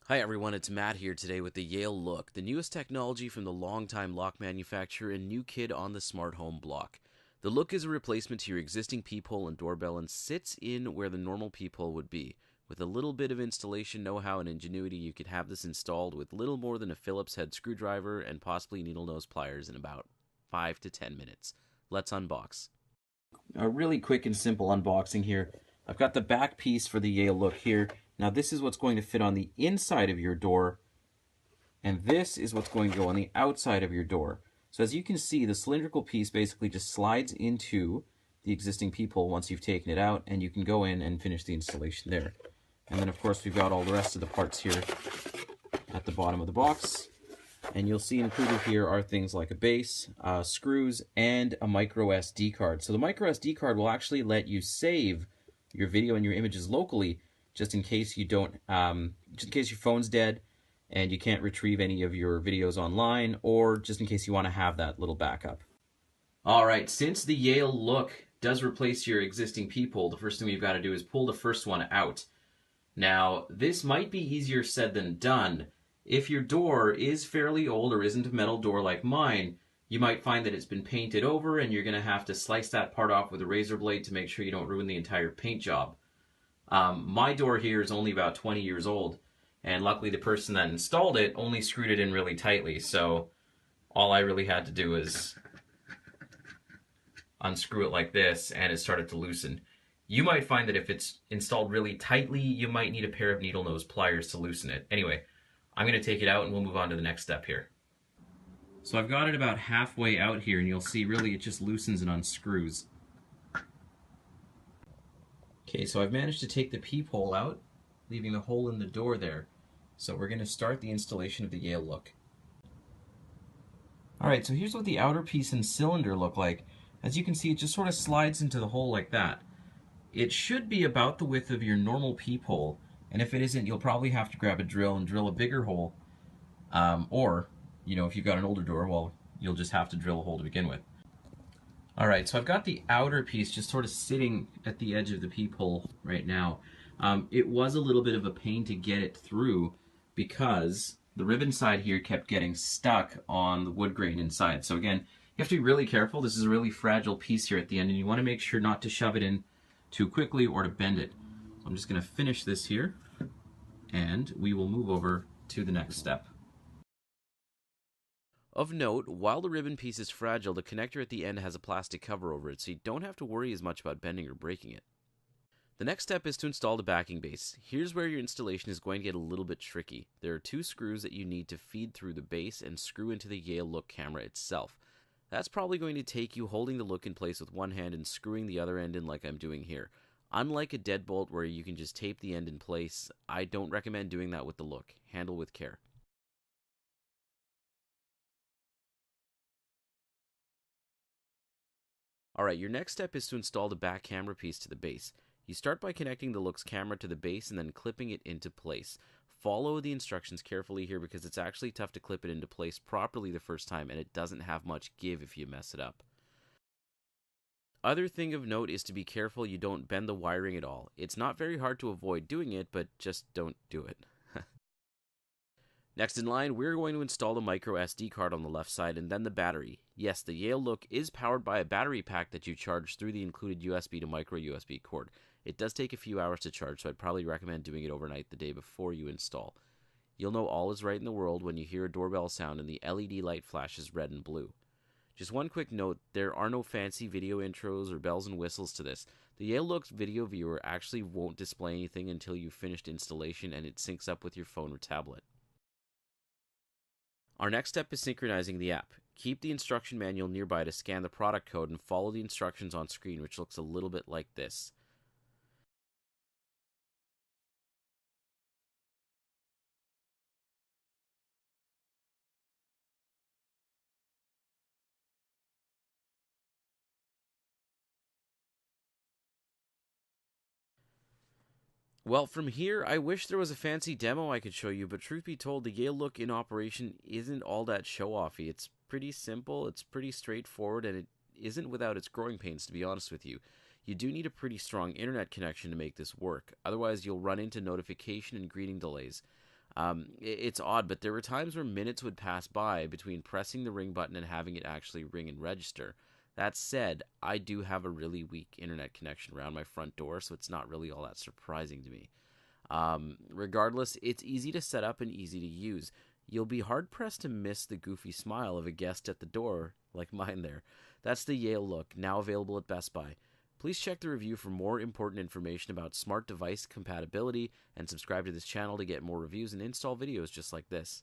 Hi everyone, it's Matt here today with the Yale Look, the newest technology from the longtime lock manufacturer and new kid on the smart home block. The Look is a replacement to your existing peephole and doorbell and sits in where the normal peephole would be. With a little bit of installation know-how and ingenuity, you could have this installed with little more than a Phillips head screwdriver and possibly needle nose pliers in about 5 to 10 minutes. Let's unbox. A really quick and simple unboxing here. I've got the back piece for the Yale Look here. Now this is what's going to fit on the inside of your door, and this is what's going to go on the outside of your door. So as you can see, the cylindrical piece basically just slides into the existing peephole once you've taken it out, and you can go in and finish the installation there. And then of course we've got all the rest of the parts here at the bottom of the box. And you'll see included here are things like a base, screws, and a micro SD card. So the micro SD card will actually let you save your video and your images locally, just in case you don't, just in case your phone's dead and you can't retrieve any of your videos online, or just in case you want to have that little backup. All right, since the Yale Look does replace your existing peephole, the first thing we've got to do is pull the first one out. Now, this might be easier said than done. If your door is fairly old or isn't a metal door like mine, you might find that it's been painted over and you're going to have to slice that part off with a razor blade to make sure you don't ruin the entire paint job. My door here is only about 20 years old, and luckily the person that installed it only screwed it in really tightly, so all I really had to do is unscrew it like this and it started to loosen. You might find that if it's installed really tightly, you might need a pair of needle nose pliers to loosen it. Anyway, I'm going to take it out and we'll move on to the next step here. So I've got it about halfway out here, and you'll see really it just loosens and unscrews. Okay, so I've managed to take the peephole out, leaving the hole in the door there. So we're going to start the installation of the Yale Look. Alright, so here's what the outer piece and cylinder look like. As you can see, it just sort of slides into the hole like that. It should be about the width of your normal peephole, and if it isn't, you'll probably have to grab a drill and drill a bigger hole. Or, if you've got an older door, well, you'll just have to drill a hole to begin with. Alright, so I've got the outer piece just sort of sitting at the edge of the peephole right now. It was a little bit of a pain to get it through because the ribbon side here kept getting stuck on the wood grain inside. So again, you have to be really careful. This is a really fragile piece here at the end, and you want to make sure not to shove it in too quickly or to bend it. So I'm just going to finish this here, and we will move over to the next step. Of note, while the ribbon piece is fragile, the connector at the end has a plastic cover over it, so you don't have to worry as much about bending or breaking it. The next step is to install the backing base. Here's where your installation is going to get a little bit tricky. There are 2 screws that you need to feed through the base and screw into the Yale Look camera itself. That's probably going to take you holding the Look in place with one hand and screwing the other end in like I'm doing here. Unlike a deadbolt where you can just tape the end in place, I don't recommend doing that with the Look. Handle with care. Alright, your next step is to install the back camera piece to the base. You start by connecting the Look's camera to the base and then clipping it into place. Follow the instructions carefully here because it's actually tough to clip it into place properly the first time, and it doesn't have much give if you mess it up. Other thing of note is to be careful you don't bend the wiring at all. It's not very hard to avoid doing it, but just don't do it. Next in line, we're going to install the micro SD card on the left side and then the battery. Yes, the Yale Look is powered by a battery pack that you charge through the included USB to micro USB cord. It does take a few hours to charge, so I'd probably recommend doing it overnight the day before you install. You'll know all is right in the world when you hear a doorbell sound and the LED light flashes red and blue. Just one quick note, there are no fancy video intros or bells and whistles to this. The Yale Look's video viewer actually won't display anything until you've finished installation and it syncs up with your phone or tablet. Our next step is synchronizing the app. Keep the instruction manual nearby to scan the product code and follow the instructions on screen, which looks a little bit like this. Well, from here, I wish there was a fancy demo I could show you, but truth be told, the Yale Look in operation isn't all that show-offy. It's pretty simple, it's pretty straightforward, and it isn't without its growing pains, to be honest with you. You do need a pretty strong internet connection to make this work, otherwise you'll run into notification and greeting delays. It's odd, but there were times where minutes would pass by between pressing the ring button and having it actually ring and register. That said, I do have a really weak internet connection around my front door, so it's not really all that surprising to me. Regardless, it's easy to set up and easy to use. You'll be hard-pressed to miss the goofy smile of a guest at the door, like mine there. That's the Yale Look, now available at Best Buy. Please check the review for more important information about smart device compatibility and subscribe to this channel to get more reviews and install videos just like this.